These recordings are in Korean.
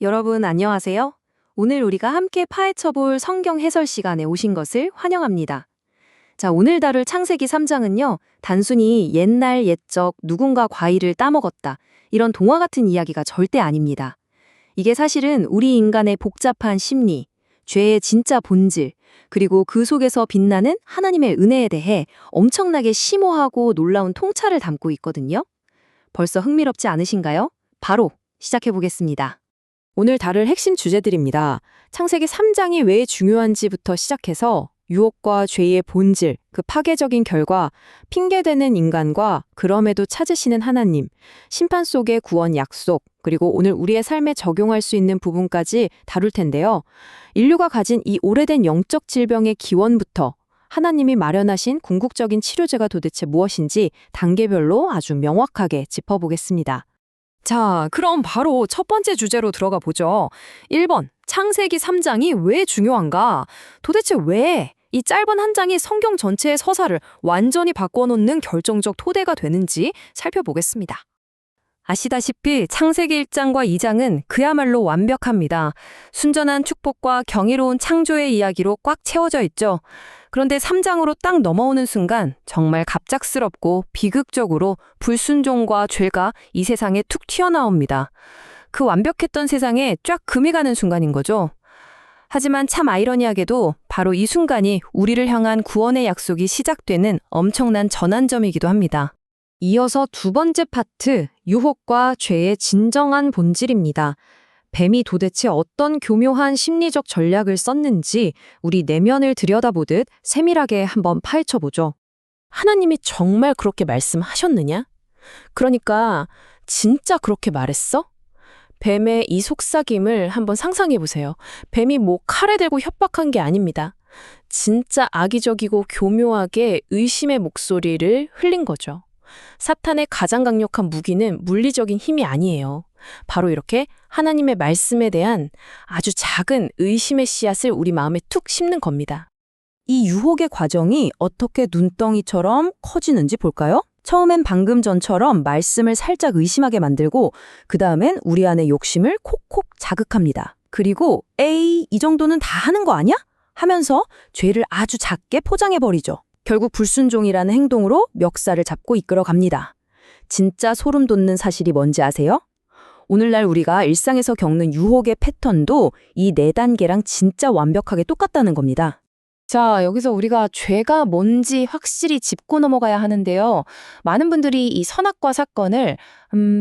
여러분 안녕하세요. 오늘 우리가 함께 파헤쳐볼 성경 해설 시간에 오신 것을 환영합니다. 자, 오늘 다룰 창세기 3장은요. 단순히 옛날 옛적 누군가 과일을 따먹었다. 이런 동화 같은 이야기가 절대 아닙니다. 이게 사실은 우리 인간의 복잡한 심리, 죄의 진짜 본질, 그리고 그 속에서 빛나는 하나님의 은혜에 대해 엄청나게 심오하고 놀라운 통찰을 담고 있거든요. 벌써 흥미롭지 않으신가요? 바로 시작해 보겠습니다. 오늘 다룰 핵심 주제들입니다. 창세기 3장이 왜 중요한지부터 시작해서 유혹과 죄의 본질, 그 파괴적인 결과, 핑계대는 인간과 그럼에도 찾으시는 하나님, 심판 속의 구원 약속, 그리고 오늘 우리의 삶에 적용할 수 있는 부분까지 다룰 텐데요. 인류가 가진 이 오래된 영적 질병의 기원부터 하나님이 마련하신 궁극적인 치료제가 도대체 무엇인지 단계별로 아주 명확하게 짚어보겠습니다. 자, 그럼 바로 첫 번째 주제로 들어가 보죠. 1번, 창세기 3장이 왜 중요한가? 도대체 왜 이 짧은 한 장이 성경 전체의 서사를 완전히 바꿔놓는 결정적 토대가 되는지 살펴보겠습니다. 아시다시피 창세기 1장과 2장은 그야말로 완벽합니다. 순전한 축복과 경이로운 창조의 이야기로 꽉 채워져 있죠. 그런데 3장으로 딱 넘어오는 순간 정말 갑작스럽고 비극적으로 불순종과 죄가 이 세상에 툭 튀어나옵니다. 그 완벽했던 세상에 쫙 금이 가는 순간인 거죠. 하지만 참 아이러니하게도 바로 이 순간이 우리를 향한 구원의 약속이 시작되는 엄청난 전환점이기도 합니다. 이어서 두 번째 파트, 유혹과 죄의 진정한 본질입니다. 뱀이 도대체 어떤 교묘한 심리적 전략을 썼는지 우리 내면을 들여다보듯 세밀하게 한번 파헤쳐보죠. 하나님이 정말 그렇게 말씀하셨느냐? 그러니까 진짜 그렇게 말했어? 뱀의 이 속삭임을 한번 상상해 보세요. 뱀이 칼에 대고 협박한 게 아닙니다. 진짜 악의적이고 교묘하게 의심의 목소리를 흘린 거죠. 사탄의 가장 강력한 무기는 물리적인 힘이 아니에요. 바로 이렇게 하나님의 말씀에 대한 아주 작은 의심의 씨앗을 우리 마음에 툭 심는 겁니다. 이 유혹의 과정이 어떻게 눈덩이처럼 커지는지 볼까요? 처음엔 방금 전처럼 말씀을 살짝 의심하게 만들고 그 다음엔 우리 안의 욕심을 콕콕 자극합니다. 그리고 에이, 이 정도는 다 하는 거 아니야? 하면서 죄를 아주 작게 포장해버리죠. 결국 불순종이라는 행동으로 멱살을 잡고 이끌어갑니다. 진짜 소름 돋는 사실이 뭔지 아세요? 오늘날 우리가 일상에서 겪는 유혹의 패턴도 이 4단계랑 진짜 완벽하게 똑같다는 겁니다. 자, 여기서 우리가 죄가 뭔지 확실히 짚고 넘어가야 하는데요. 많은 분들이 이 선악과 사건을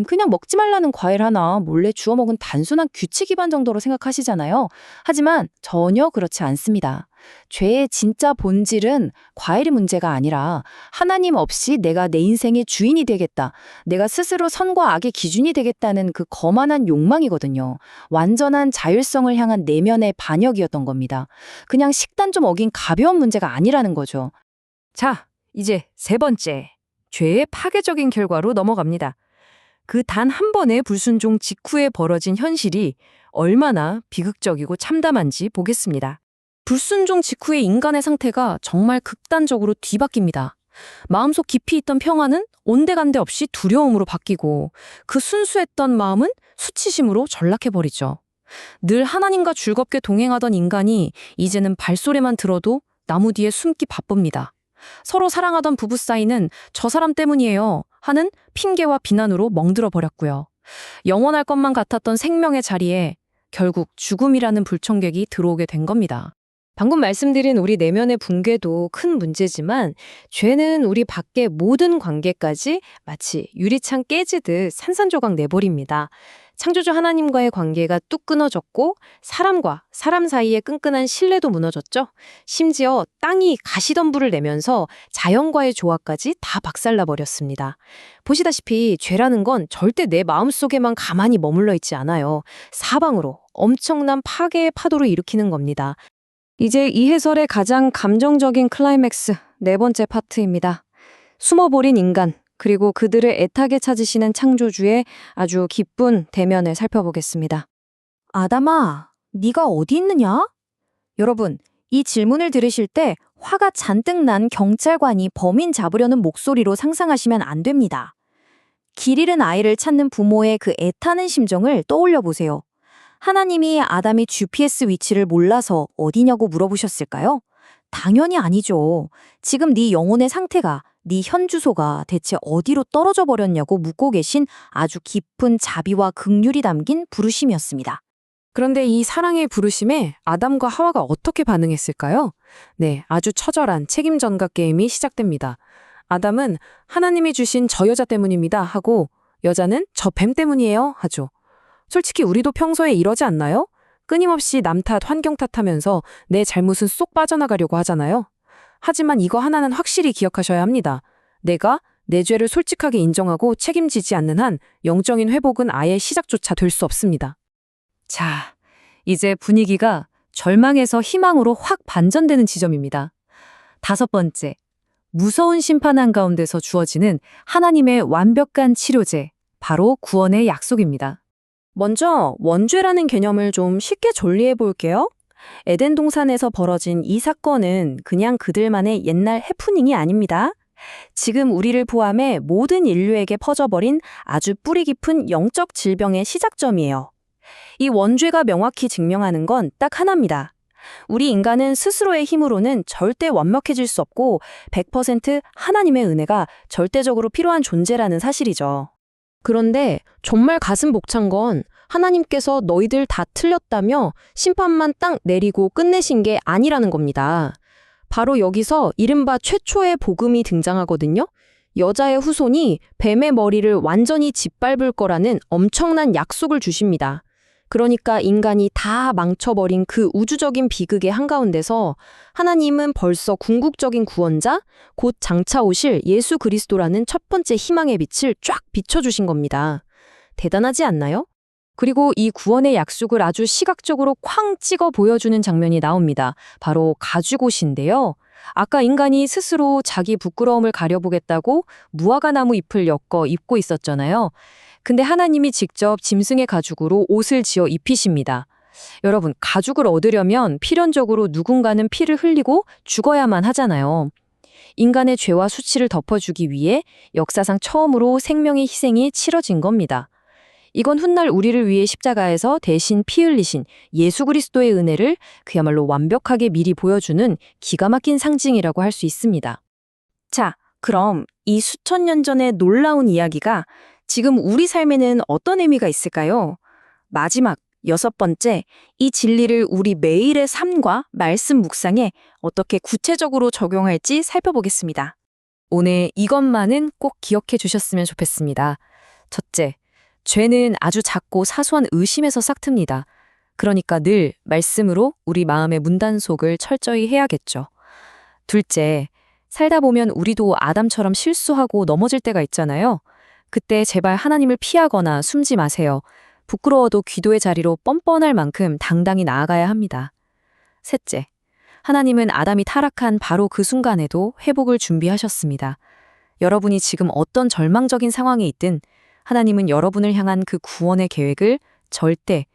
그냥 먹지 말라는 과일 하나 몰래 주워 먹은 단순한 규칙 위반 정도로 생각하시잖아요. 하지만 전혀 그렇지 않습니다. 죄의 진짜 본질은 과일의 문제가 아니라 하나님 없이 내가 내 인생의 주인이 되겠다. 내가 스스로 선과 악의 기준이 되겠다는 그 거만한 욕망이거든요. 완전한 자율성을 향한 내면의 반역이었던 겁니다. 그냥 식단 좀 어긴 가벼운 문제가 아니라는 거죠. 자, 이제 세 번째, 죄의 파괴적인 결과로 넘어갑니다. 그 단 한 번의 불순종 직후에 벌어진 현실이 얼마나 비극적이고 참담한지 보겠습니다. 불순종 직후의 인간의 상태가 정말 극단적으로 뒤바뀝니다. 마음속 깊이 있던 평화는 온데간데 없이 두려움으로 바뀌고 그 순수했던 마음은 수치심으로 전락해버리죠. 늘 하나님과 즐겁게 동행하던 인간이 이제는 발소리만 들어도 나무 뒤에 숨기 바쁩니다. 서로 사랑하던 부부 사이는 저 사람 때문이에요 하는 핑계와 비난으로 멍들어 버렸고요. 영원할 것만 같았던 생명의 자리에 결국 죽음이라는 불청객이 들어오게 된 겁니다. 방금 말씀드린 우리 내면의 붕괴도 큰 문제지만 죄는 우리 밖의 모든 관계까지 마치 유리창 깨지듯 산산조각 내버립니다. 창조주 하나님과의 관계가 뚝 끊어졌고 사람과 사람 사이의 끈끈한 신뢰도 무너졌죠. 심지어 땅이 가시덤불을 내면서 자연과의 조화까지 다 박살나버렸습니다. 보시다시피 죄라는 건 절대 내 마음속에만 가만히 머물러 있지 않아요. 사방으로 엄청난 파괴의 파도를 일으키는 겁니다. 이제 이 해설의 가장 감정적인 클라이맥스, 네 번째 파트입니다. 숨어버린 인간, 그리고 그들을 애타게 찾으시는 창조주의 아주 기쁜 대면을 살펴보겠습니다. 아담아, 네가 어디 있느냐? 여러분, 이 질문을 들으실 때 화가 잔뜩 난 경찰관이 범인 잡으려는 목소리로 상상하시면 안 됩니다. 길 잃은 아이를 찾는 부모의 그 애타는 심정을 떠올려 보세요. 하나님이 아담의 GPS 위치를 몰라서 어디냐고 물어보셨을까요? 당연히 아니죠. 지금 네 영혼의 상태가, 네 현주소가 대체 어디로 떨어져 버렸냐고 묻고 계신 아주 깊은 자비와 긍휼이 담긴 부르심이었습니다. 그런데 이 사랑의 부르심에 아담과 하와가 어떻게 반응했을까요? 네, 아주 처절한 책임 전가 게임이 시작됩니다. 아담은 하나님이 주신 저 여자 때문입니다 하고 여자는 저 뱀 때문이에요 하죠. 솔직히 우리도 평소에 이러지 않나요? 끊임없이 남 탓, 환경 탓하면서 내 잘못은 쏙 빠져나가려고 하잖아요. 하지만 이거 하나는 확실히 기억하셔야 합니다. 내가 내 죄를 솔직하게 인정하고 책임지지 않는 한 영적인 회복은 아예 시작조차 될 수 없습니다. 자, 이제 분위기가 절망에서 희망으로 확 반전되는 지점입니다. 5번째, 무서운 심판 한가운데서 주어지는 하나님의 완벽한 치료제, 바로 구원의 약속입니다. 먼저 원죄라는 개념을 좀 쉽게 정리해 볼게요. 에덴 동산에서 벌어진 이 사건은 그냥 그들만의 옛날 해프닝이 아닙니다. 지금 우리를 포함해 모든 인류에게 퍼져버린 아주 뿌리 깊은 영적 질병의 시작점이에요. 이 원죄가 명확히 증명하는 건 딱 하나입니다. 우리 인간은 스스로의 힘으로는 절대 완벽해질 수 없고 100% 하나님의 은혜가 절대적으로 필요한 존재라는 사실이죠. 그런데 정말 가슴 벅찬 건 하나님께서 너희들 다 틀렸다며 심판만 딱 내리고 끝내신 게 아니라는 겁니다. 바로 여기서 이른바 최초의 복음이 등장하거든요. 여자의 후손이 뱀의 머리를 완전히 짓밟을 거라는 엄청난 약속을 주십니다. 그러니까 인간이 다 망쳐버린 그 우주적인 비극의 한가운데서 하나님은 벌써 궁극적인 구원자, 곧 장차 오실 예수 그리스도라는 첫 번째 희망의 빛을 쫙 비춰주신 겁니다. 대단하지 않나요? 그리고 이 구원의 약속을 아주 시각적으로 쾅 찍어 보여주는 장면이 나옵니다. 바로 가죽옷인데요. 아까 인간이 스스로 자기 부끄러움을 가려보겠다고 무화과 나무 잎을 엮어 입고 있었잖아요. 근데 하나님이 직접 짐승의 가죽으로 옷을 지어 입히십니다. 여러분, 가죽을 얻으려면 필연적으로 누군가는 피를 흘리고 죽어야만 하잖아요. 인간의 죄와 수치를 덮어주기 위해 역사상 처음으로 생명의 희생이 치러진 겁니다. 이건 훗날 우리를 위해 십자가에서 대신 피 흘리신 예수 그리스도의 은혜를 그야말로 완벽하게 미리 보여주는 기가 막힌 상징이라고 할 수 있습니다. 자, 그럼 이 수천 년 전의 놀라운 이야기가 지금 우리 삶에는 어떤 의미가 있을까요? 마지막 6번째, 이 진리를 우리 매일의 삶과 말씀 묵상에 어떻게 구체적으로 적용할지 살펴보겠습니다. 오늘 이것만은 꼭 기억해 주셨으면 좋겠습니다. 첫째, 죄는 아주 작고 사소한 의심에서 싹틉니다. 그러니까 늘 말씀으로 우리 마음의 문단속을 철저히 해야겠죠. 둘째, 살다 보면 우리도 아담처럼 실수하고 넘어질 때가 있잖아요. 그때 제발 하나님을 피하거나 숨지 마세요. 부끄러워도 기도의 자리로 뻔뻔할 만큼 당당히 나아가야 합니다. 셋째, 하나님은 아담이 타락한 바로 그 순간에도 회복을 준비하셨습니다. 여러분이 지금 어떤 절망적인 상황에 있든 하나님은 여러분을 향한 그 구원의 계획을 절대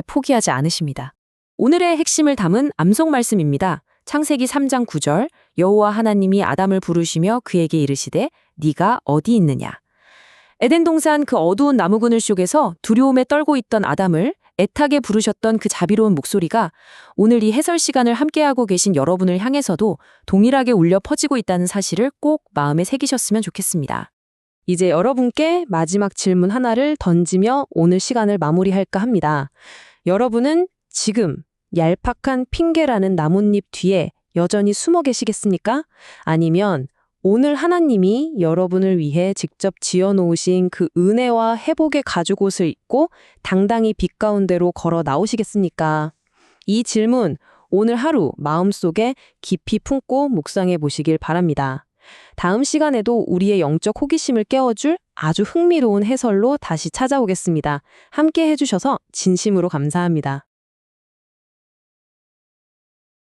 포기하지 않으십니다. 오늘의 핵심을 담은 암송 말씀입니다. 창세기 3장 9절, 여호와 하나님이 아담을 부르시며 그에게 이르시되 네가 어디 있느냐. 에덴 동산 그 어두운 나무 그늘 속에서 두려움에 떨고 있던 아담을 애타게 부르셨던 그 자비로운 목소리가 오늘 이 해설 시간을 함께하고 계신 여러분을 향해서도 동일하게 울려 퍼지고 있다는 사실을 꼭 마음에 새기셨으면 좋겠습니다. 이제 여러분께 마지막 질문 하나를 던지며 오늘 시간을 마무리할까 합니다. 여러분은 지금 얄팍한 핑계라는 나뭇잎 뒤에 여전히 숨어 계시겠습니까? 아니면 오늘 하나님이 여러분을 위해 직접 지어놓으신 그 은혜와 회복의 가죽옷을 입고 당당히 빛 가운데로 걸어 나오시겠습니까? 이 질문 오늘 하루 마음속에 깊이 품고 묵상해 보시길 바랍니다. 다음 시간에도 우리의 영적 호기심을 깨워줄 아주 흥미로운 해설로 다시 찾아오겠습니다. 함께 해주셔서 진심으로 감사합니다.